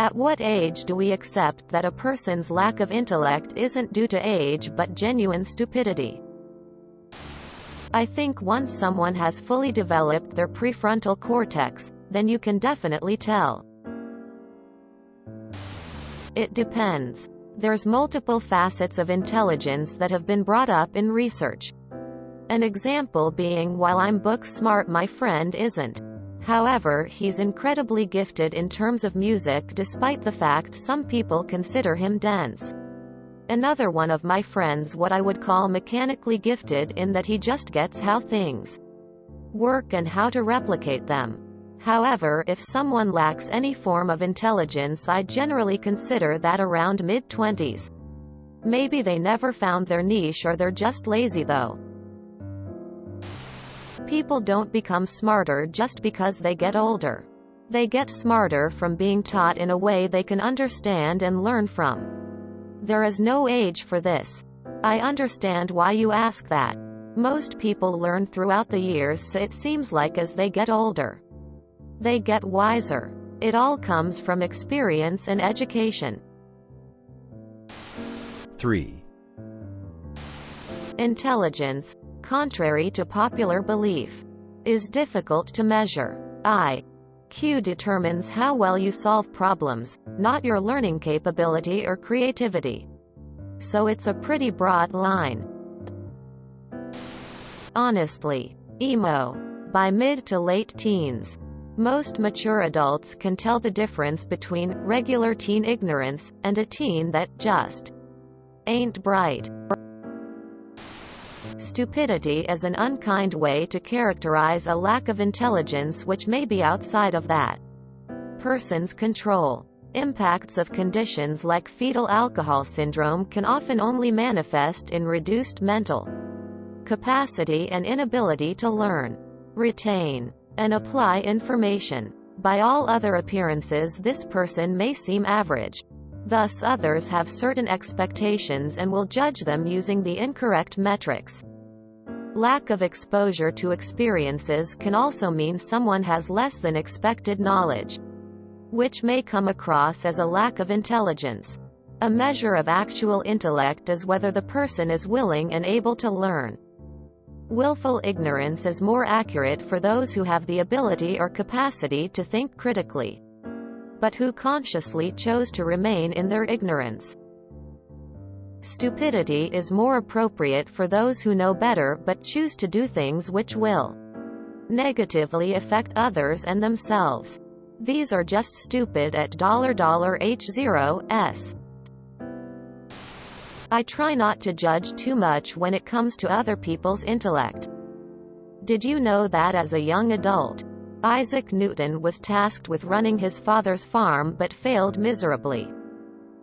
At what age do we accept that a person's lack of intellect isn't due to age but genuine stupidity? I think once someone has fully developed their prefrontal cortex, then you can definitely tell. It depends. There's multiple facets of intelligence that have been brought up in research. An example being, while I'm book smart, my friend isn't. However, he's incredibly gifted in terms of music despite the fact some people consider him dense. Another one of my friends what I would call mechanically gifted in that he just gets how things work and how to replicate them. However, if someone lacks any form of intelligence, I generally consider that around mid-20s. Maybe they never found their niche or they're just lazy though. People don't become smarter just because they get older. They get smarter from being taught in a way they can understand and learn from. There is no age for this. I understand why you ask that. Most people learn throughout the years, so it seems like as they get older, they get wiser. It all comes from experience and education. 3. Intelligence, contrary to popular belief, is difficult to measure. IQ determines how well you solve problems, not your learning capability or creativity. So it's a pretty broad line. Honestly, emo. By mid to late teens, most mature adults can tell the difference between regular teen ignorance and a teen that just ain't bright. Stupidity is an unkind way to characterize a lack of intelligence which may be outside of that person's control. Impacts of conditions like fetal alcohol syndrome can often only manifest in reduced mental capacity and inability to learn, retain, and apply information. By all other appearances, this person may seem average. Thus, others have certain expectations and will judge them using the incorrect metrics. Lack of exposure to experiences can also mean someone has less than expected knowledge, which may come across as a lack of intelligence. A measure of actual intellect is whether the person is willing and able to learn. Willful ignorance is more accurate for those who have the ability or capacity to think critically, but who consciously chose to remain in their ignorance. Stupidity is more appropriate for those who know better but choose to do things which will negatively affect others and themselves. These are just stupid at $H0s. I try not to judge too much when it comes to other people's intellect. Did you know that as a young adult, Isaac Newton was tasked with running his father's farm but failed miserably,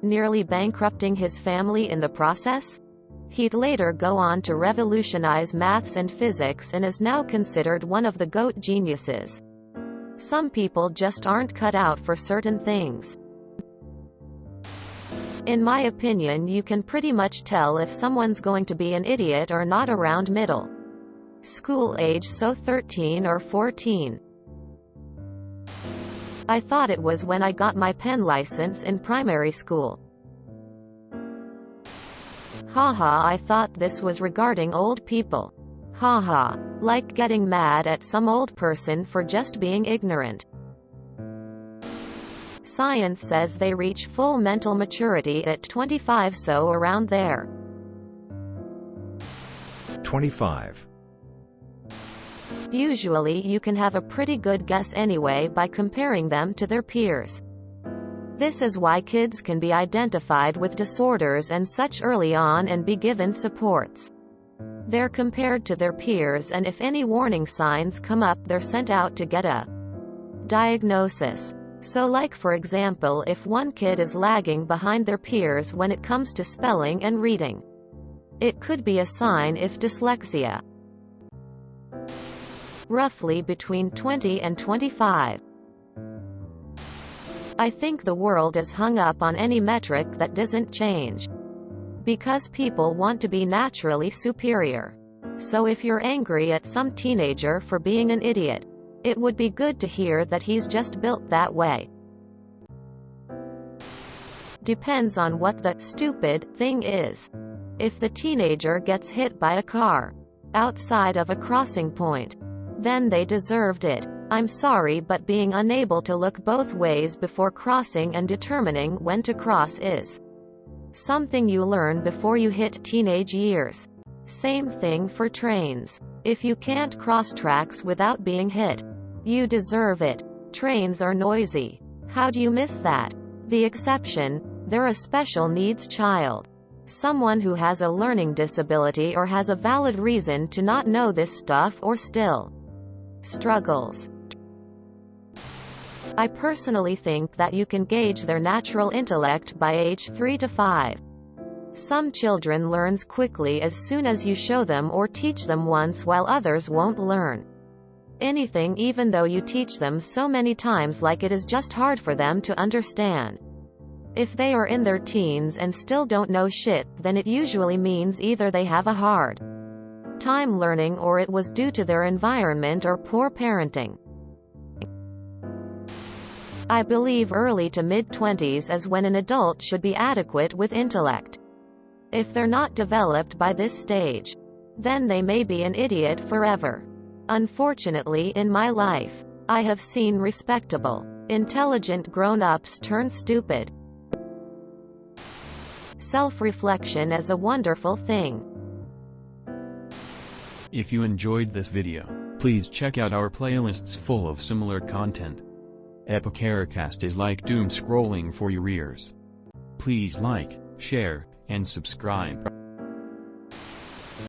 nearly bankrupting his family in the process? He'd later go on to revolutionize maths and physics and is now considered one of the GOAT geniuses. Some people just aren't cut out for certain things. In my opinion, you can pretty much tell if someone's going to be an idiot or not around middle school age, so 13 or 14. I thought it was when I got my pen license in primary school. Haha, I thought this was regarding old people. Haha, like getting mad at some old person for just being ignorant. Science says they reach full mental maturity at 25, so around there. 25. Usually you can have a pretty good guess anyway by comparing them to their peers. This is why kids can be identified with disorders and such early on and be given supports. They're compared to their peers, and if any warning signs come up, they're sent out to get a diagnosis. So like for example, if one kid is lagging behind their peers when it comes to spelling and reading, it could be a sign if dyslexia. Roughly between 20 and 25. I think the world is hung up on any metric that doesn't change, because people want to be naturally superior. So if you're angry at some teenager for being an idiot, it would be good to hear that he's just built that way. Depends on what the stupid thing is. If the teenager gets hit by a car outside of a crossing point, then they deserved it. I'm sorry, but being unable to look both ways before crossing and determining when to cross is something you learn before you hit teenage years. Same thing for trains. If you can't cross tracks without being hit, you deserve it. Trains are noisy. How do you miss that? The exception, they're a special needs child. Someone who has a learning disability or has a valid reason to not know this stuff or still struggles. I personally think that you can gauge their natural intellect by age 3 to 5. Some children learns quickly as soon as you show them or teach them once, while others won't learn anything even though you teach them so many times, like it is just hard for them to understand. If they are in their teens and still don't know shit, then it usually means either they have a hard time learning or it was due to their environment or poor parenting. I believe early to mid-20s is when an adult should be adequate with intellect. If they're not developed by this stage, then they may be an idiot forever. Unfortunately, in my life, I have seen respectable, intelligent grown-ups turn stupid. Self-reflection is a wonderful thing. If you enjoyed this video, please check out our playlists full of similar content. TooAfraidToAsk is like doom scrolling for your ears. Please like, share, and subscribe.